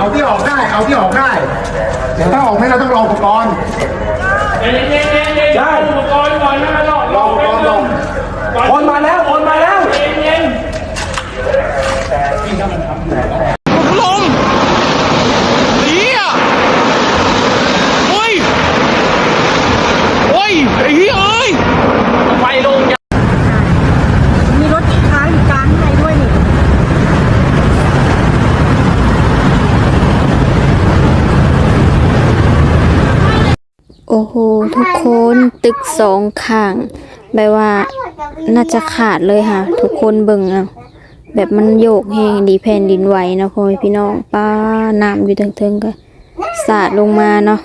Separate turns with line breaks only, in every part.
เอาที่ออกได้แต่ถ้าออกไม่เราต้องรออุปกรณ์
ได้
อุปกรณ์ก่อนนะรอ
อุปกรณ์ลง
คนมาแล้ว
เย็น
ลงเฮียโอ้ยไอ้เฮียเอ้ย
ไฟลง
มีรถค้างอยู่กลางในด้วยนี่
โอ้โหทุกคนตึกสองข้างแบบว่าน่าจะขาดเลยค่ะทุกคนเบิ่งเอาแบบมันโยกแหงดีแผ่นดินไหวเนาะพ่อแม่พี่น้องป้าน้ำอยู่เทิงๆก็สาดลงมาเนาะ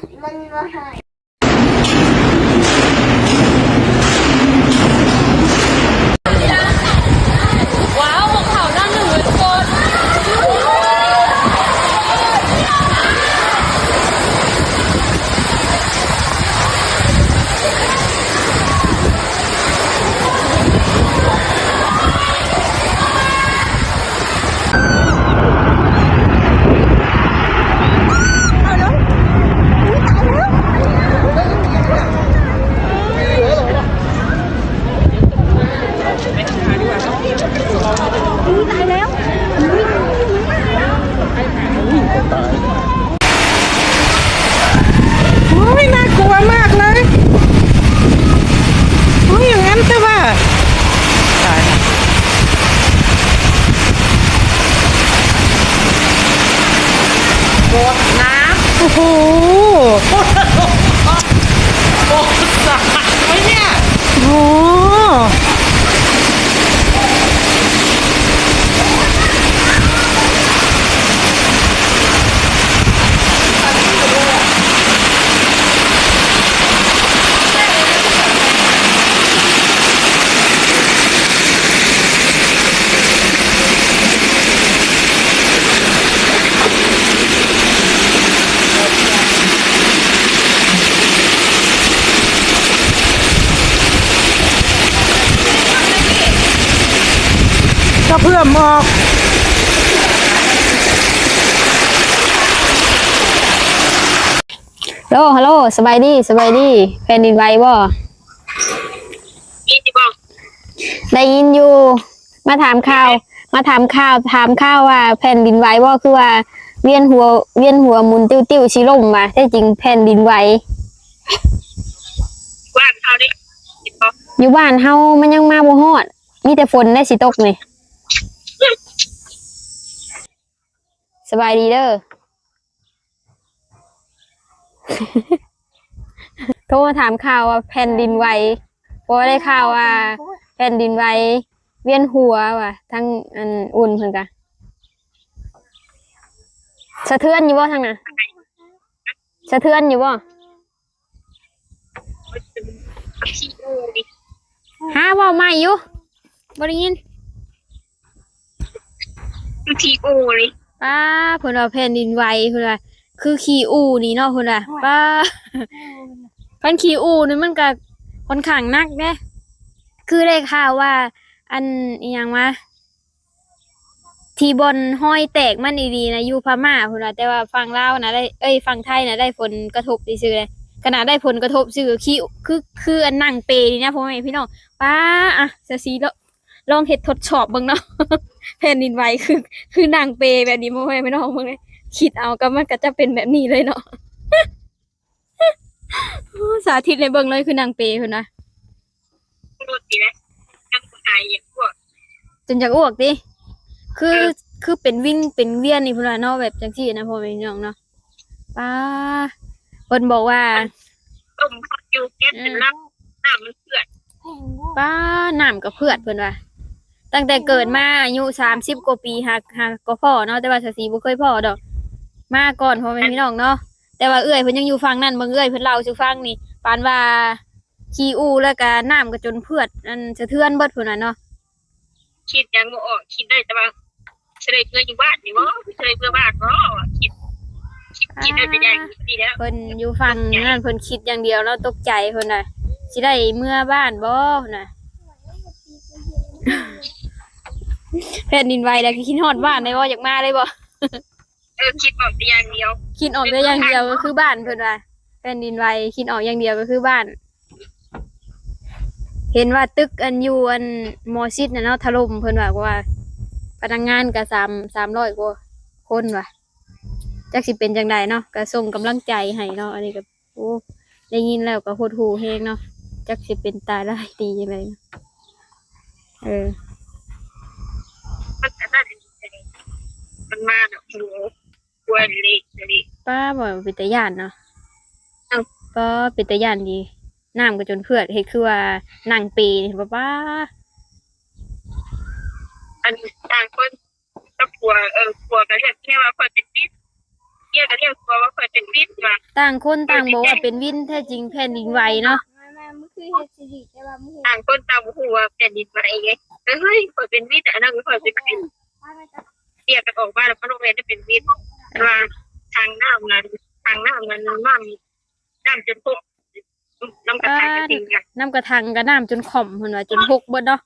ว้าวของเขาด้านหนึ่งเลยทุกคนน่ากลัวมากเลยโอ้ยอย่างนั้นแต่ว่าตายกดน้ำโอ้โหโอ้สาดไหมเนี่ยโอ้ก็เพื่อมออก
ฮัลโหลสบายดีแผ่นดินไหวบ่ได้ยินอยู่มาถามข่าวว่าแผ่นดินไหวบ่คือว่าเวียนหัวหมุนติ้วชิล่มว่ะแท้จริงแผ่นดินไหว
บ้านเขาดิ
อยู่บ้านเฮามันยังมาบ่ฮอดมีแต่ฝนได้สิตกนี่สบายดีเด้อ โทรมาถามข่าวว่าแผ่นดินไหวเพราะได้ข่าวว่าแผ่นดินไหวเวียนหัวว่ะทั้งอันอุ่นเพิ่นกะสะเทือนอยู่บ่ทางน่ะสะเทือนอยู่บ่หาเว้าใหม่อยู่บ่ได้ยิน
ทีโอเลย
ป้าเพิ่นว่าแผ่นดินไหวเพิ่นว่าคือขี้อู่นี่เนาะเพิ่นว่าป้าคันขี้อู่นี่มันก็ค่อนข้างหนักเด้คือได้ข่าวว่าอันอีหยังวะที่บอนห้อยแตกมันดีๆนะอยู่พม่าพุ่นล่ะแต่ว่าฝั่งลาวนะได้ฝั่งไทยนะได้ผลกระทบซื่อๆเลยขนาดได้ผลกระทบซื่อขี้คืออันนั่งเปนี่นะพ่อแม่พี่น้องป้าอ่ะจะสิลองเฮ็ดทดสอบเบิ่งเนาะ แผ่นดินไหวคือนั่งเปแบบนี้พ่อแม่พี่น้องเบิ่งเลยคิดเอาก็มันก็จะเป็นแบบนี้เลยเนาะ สาธิตในเบิ่งเลยคือนั่งเปพุ่นนะ
รถดีนะนั่งหายอย่างพวก
จนจากอ้วกดิคือเป็นวิ่งเป็นเวียนนี่พุ่นว่าเนาะแบบจังซี่นะพ่อแม่พี่น้องเนาะป้าเพิ่นบอกว่า
ต้มผักอยู่แก๊สเป็นน้ำมันเปื่อย
ป้าน้ำกับเพื่อนเพิ่นว่าตั้งแต่เกิดมาอายุ30กว่าปีหากก็พ่อเนาะแต่ว่าสสีบ่เคยพ่อดอกมาก่อนพ่อแม่พี่น้องเนาะแต่ว่าเอื้อยเพิ่นยังอยู่ฝั่งนั้นเบิ่งเอื้อยเพิ่นเล่าสู่ฟังนี่ปานว่าขี้อูแล้วก็น้ำก็จนเพื่อนอันสะเทือนเบิดพุ่นน่ะเนาะ
คิดยังบ่ออกคิดได้แต่ว่าเฉลยเงินอยู่บ้านนี่บ่เฉลยเพื่อบ้านบ่คิดได้เป็นอย่างดีแล้ว
เพิ่นอยู่ฝั่งนั้นเพิ่นคิดอย่างเดียวเนาะตกใจเพิ่นน่ะสิได้เมื่อบ้านบ่น่ะ แผ่นดินไหวแล้วคิดฮอดบ้านได้บ่อยากมาเลยบ่
คิดออกแต่อย่างเดียว
คิดออกได้อย่างเดียวก็คือบ้านเพิ่นว่าแผ่นดินไหวคิดออกอย่างเดียวก็คือบ้าน เห็นว่าตึกอันอยู่อันมอชิดน่ะเนาะถล่มเพิ่นว่าพนักงานก็300กว่าคนว่ะจักสิเป็นจังไดเนาะก็ส่งกำลังใจให้เนาะอันนี้ก็โอ้ได้ยินแล้วก็หดหู่แฮงเนาะจักสิเป็นตายร้ายดีจังไดเนาะ
มันก็น่าจะดีมันมาแบบโหกลัวเละเลย
ป้าบ่เป็นตาย่านเนาะก็เป็นตาย่านดีน้ำก็จนเพื่อนเฮ็ดคือว่านั่งปีนี่ป้า
อันต่างคนก็กลัวกลัวกันแค่ว่าคอยเป็นวิทย์เกี่ยกันเรียกกลัวว่าคอยเป็นวิทย์มา
ต่างคนต่างบอกว่าเป็นวินแท้จริงแผ่นดินไหวเนาะ
แม่มันคือเฮ็ดสิริแต่ว่ามึงเฮ็ด
ต่างคนต่างหัวแผ่นดินไหวไงเฮ้ยคอยเป็นวิทย์แต่อันนั้นคอยเป็นวิทย์
ป้าไม่ต้อง
เรียกกันออกมาแล้วพระโรงเรียนได้เป็นวิทย์ว่าทางน้ำนั้นน้ำจนพกน้ำกระทะจริงอ่ะ
น้ำกระทังกระน้ำจนข่อมเพิ่นว่าจนหกเบิดเนาะ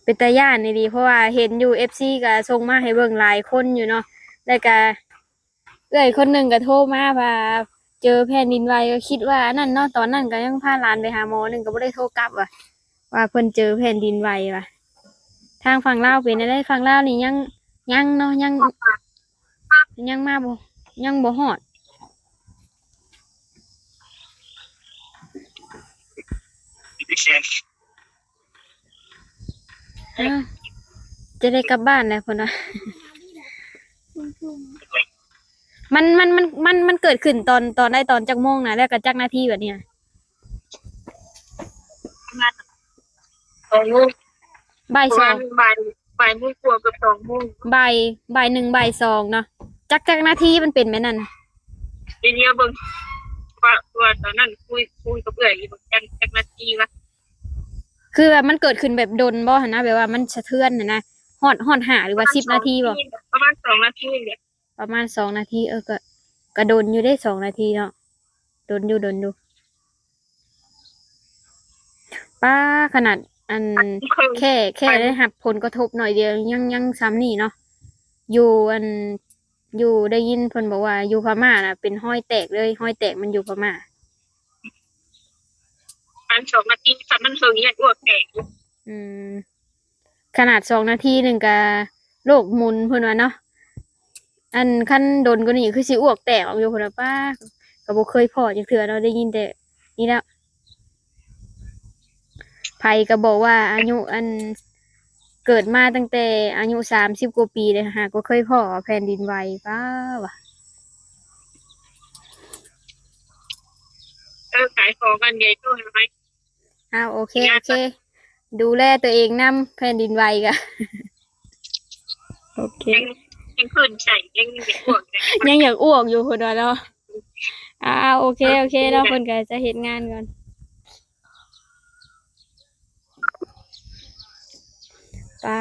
เป็นตาย่านนี่ดีเพราะว่าเห็นอยู่ FC ก็ส่งมาให้เบิ่งหลายคนอยู่เนาะแล้วก็คนหนึงก็โทรมาว่าเจอแผ่นดินไหวก็คิดว่าอันนั้นเนาะตอนนั้นก็ยังพาหลานไปหาหมอนึงก็บ่ได้โทรกลับว่าเพิ่นเจอแผ่นดินไหวว่ะทางฝั่งลาวเป็นได้ฝั่งลาวนี่ยังเนาะยังมาบ่ยังบ่ฮอดจะได้กลับบ้านแล้วพุ่นน่ะมันเกิดขึ้นตอนได้ตอนจักโมงนะแล้วก็จักนาทีแบบเนี้ย
2 โมง
บ่ายสอง
บ่ายโมงกว่ากับ2 โมง
บ่ายหนึ่งบ่ายสองเนาะจักนาทีมันเป็นไหมนั่น
ทีนี้เบิ่งว่าตอนนั้นคุยกับเอื่อยอยู่จักนาทีวะ
คือแบบมันเกิดขึ้นแบบดนบ่หั่นนะแบบว่ามันสะเทือนหั่นนะฮอดหาหรือว่า10 นาทีบ่
ประมาณ2 นาทีเนี่ย
ประมาณ2 นาทีก็โดนอยู่ได้2 นาทีเนาะโดนอยู่ป้าขนาดอันแค่ได้รับผลกระทบหน่อยเดียวยังซ้ำนี่เนาะอยู่ได้ยินเพิ่นบอกว่าอยู่พม่าน่ะเป็นห้อยแตกเลยห้อยแตกมันอยู่พม่า
อัน2 นาทีสัตว์มันเฮิงอย่างอ้วกแตก
ขนาด2 นาทีหนึ่งก็โลกหมุนเพิ่นว่าเนาะอันขั้นโดนก็นี่คือสิอ้วกแตกออกอยู่เพิ่นว่าป้าก็บ่เคยพอจักเทื่อเนาะได้ยินแต่นี่แล้วไผก็บอกว่าอายุอันเกิดมาตั้งแต่อายุ30 กว่าปีเลยหาก็เคยพอแผ่นดินไหวป้าว่ะ
ขายของกันใหญ่โตไหม
โอเคดูแลตัวเองนำแผ่นดินไหวกะ โอเค
ยังขึ้นใส่ยังอยากอ้วกเลย
ยังอยากอ้วกอยู่เพิ่นว่าเนาะโอเคเนาะเพิ่นก็จะเฮ็ดงานก่อนป้า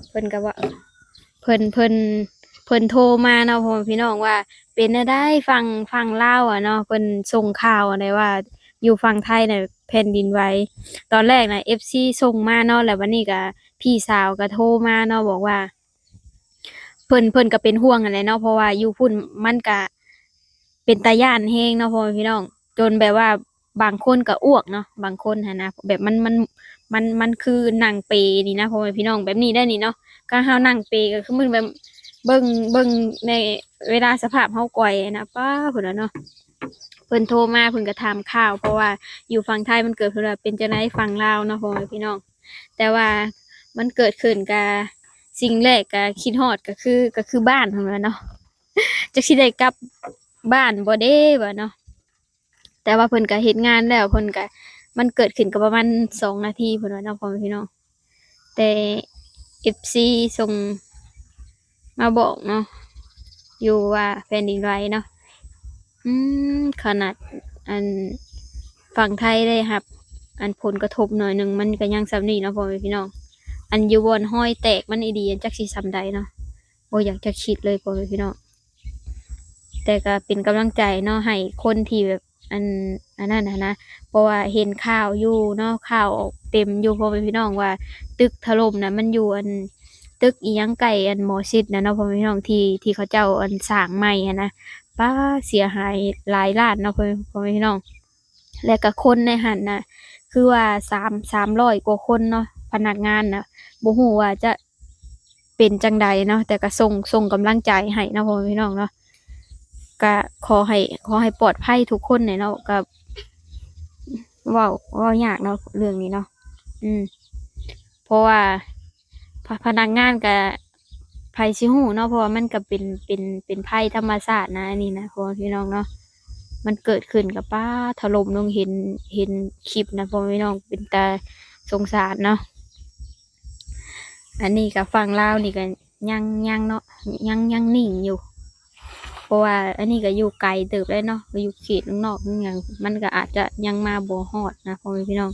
เพิ่นก็ว่าเพิ่นโทรมาเนาะพ่อพี่น้องว่าเป็นได้ฟังลาวเนาะเพิ่นส่งข่าวอะไรว่าอยู่ฝั่งไทยน่ะแผ่นดินไหวตอนแรกน่ะ FC ส่งมาเนาะแล้ววันนี้ก็พี่สาวก็โทรมาเนาะบอกว่าเพิ่นก็เป็นห่วงอะไรเนาะเพราะว่าอยู่พุ่นมันก็เป็นตาย้านแฮงเนาะพ่อพี่น้องจนแบบว่าบางคนก็อ้วกเนาะบางคนหั่นนะแบบมันคือนั่งเปนี่นะพ่อพี่น้องแบบนี้ได้นี่เนาะก็เฮานั่งเปก็คือมันแบบเบิ่งในเวลาสภาพเฮาก่อยนะป้าพุ่นน่ะเนาะเพิ่นโทรมาเพิ่นก็ถามข่าวเพราะว่าอยู่ฝั่งไทยมันเกิดเพิ่นว่าเป็นจังได๋ฝั่งลาวเนาะพ่อพี่น้องแต่ว่ามันเกิดขึ้นก็สิ่งแรกก็คิดฮอดก็คือบ้านเพิ่นว่าเนาะจักสิได้กลับบ้านบ่เด้ว่าเนาะแต่ว่าเพิ่นก็เฮ็ดงานแล้วเพิ่นก็มันเกิดขึ้นก็ประมาณ2 นาทีเพิ่นว่าเนาะพ่อพี่น้องแต่ FC ส่งมาบอกเนาะอยู่ว่าแผ่นดินไหวเนาะขนาดอันฝั่งไทยได้ครับอันผลกระทบหน่อยหนึ่งมันก็ยังซ้ำนี่เนาะพ่อพี่น้องอันอยู่บนห้อยแตกมันอีดีจักสิซ้ำใดเนาะบ่อยากจะคิดเลยพ่อพี่น้องแต่ก็เป็นกำลังใจเนาะให้คนที่แบบอันนั้นนะเพราะว่าเห็นข่าวอยู่เนาะข่าวออกเต็มอยู่พ่อพี่น้องว่าตึกถล่มนะมันอยู่อัน ตึกอีหยังไก่อันหมอชิดนะเนาะพ่อแม่พี่น้องที่เขาเจ้าอันสร้างใหม่อะนะป้าเสียหายหลายล้านเนาะพ่อแม่พี่น้องและก็คนในหันน่ะคือว่า300กว่าคนเนาะพนักงานน่ะบ่ฮู้ว่าจะเป็นจังใดเนาะแต่ก็ส่งกำลังใจให้เนาะพ่อแม่พี่น้องเนาะก็ขอให้ปลอดภัยทุกคนเนาะก็เว้ายากเนาะเรื่องนี้เนาะเพราะว่าพนักงานกับภัยชิหูเนาะเพราะว่ามันก็เป็นภัยธรรมชาตินะอันนี้นะพ่อพี่น้องเนาะมันเกิดขึ้นกับป้าถล่มลงเห็นคลิปนะพ่อพี่น้องเป็นตาสงสารเนาะอันนี้กับฟังลาวนี่ก็ยังเนาะยังนิ่งอยู่เพราะว่าอันนี้ก็อยู่ไกลเติบได้เนาะก็อยู่เขตนอกอย่างมันก็อาจจะยังมาบ่ฮอดนะพ่อพี่น้อง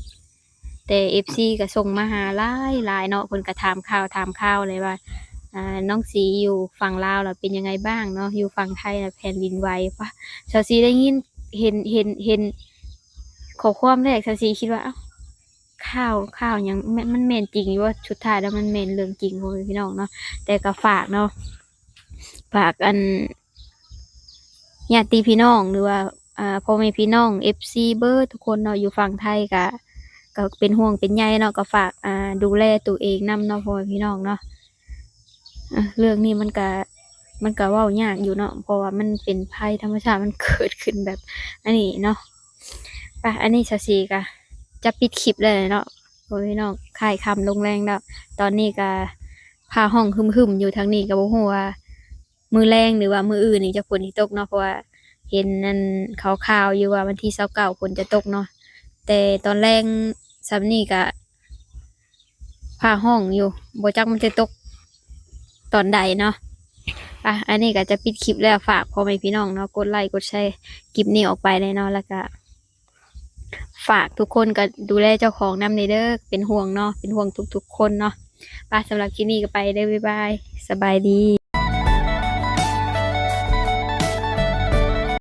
แต่ FC ก็ส่งมาหาหลายเนาะเพิ่นก็ถามข่าวเลยว่าน้องสีอยู่ฝั่งลาวแล้วเป็นยังไงบ้างเนาะอยู่ฝั่งไทยน่ะแผ่นดินไหวปะชาวซีได้ยินเห็นข้อความแรกชาวซีคิดว่าข่าวยังมันแม่นจริงอยู่ว่าสุดท้ายแล้วมันแม่นเรื่องจริงของพี่น้องเนาะแต่ก็ฝากเนาะฝากอันญาติพี่น้องหรือว่าพ่อแม่พี่น้อง FC เบิร์ดทุกคนเนาะอยู่ฝั่งไทยก็เป็นห่วงเป็นใยเนาะก็ฝากดูแลตัวเองนำเนาะพ่อแม่พี่น้องเนาะเรื่องนี้มันก็เว้ายากอยู่เนาะเพราะว่ามันเป็นภัยธรรมชาติมันเกิดขึ้นแบบอันนี้เนาะไปอันนี้ชาซีก็จะปิดคลิปเลยเนาะพ่อพี่น้องค่ายคำลงแรงแล้วตอนนี้ก็พาห้องหึมๆอยู่ทางนี้ก็บ่ฮู้ว่ามือแรงหรือว่ามืออื่นนี่จะฝนที่ตกเนาะเพราะว่าเห็นนั่นข่าวๆอยู่ว่าวันที่29ฝนจะตกเนาะแต่ตอนแรงสำนี่ก็พาห้องอยู่บ่จักมันจะตกตอนใดเนาะอันนี้ก็จะปิดคลิปแล้วฝากพ่อแม่พี่น้องเนาะกดไลค์กดแชร์คลิปนี้ออกไปเลยเนาะแล้วก็ฝากทุกคนก็ดูแลเจ้าของนำเด้อเป็นห่วงเนาะเป็นห่วงทุกๆคนเนาะสำหรับคลิปนี้ก็ไปเด้อบ๊ายบายสบายดี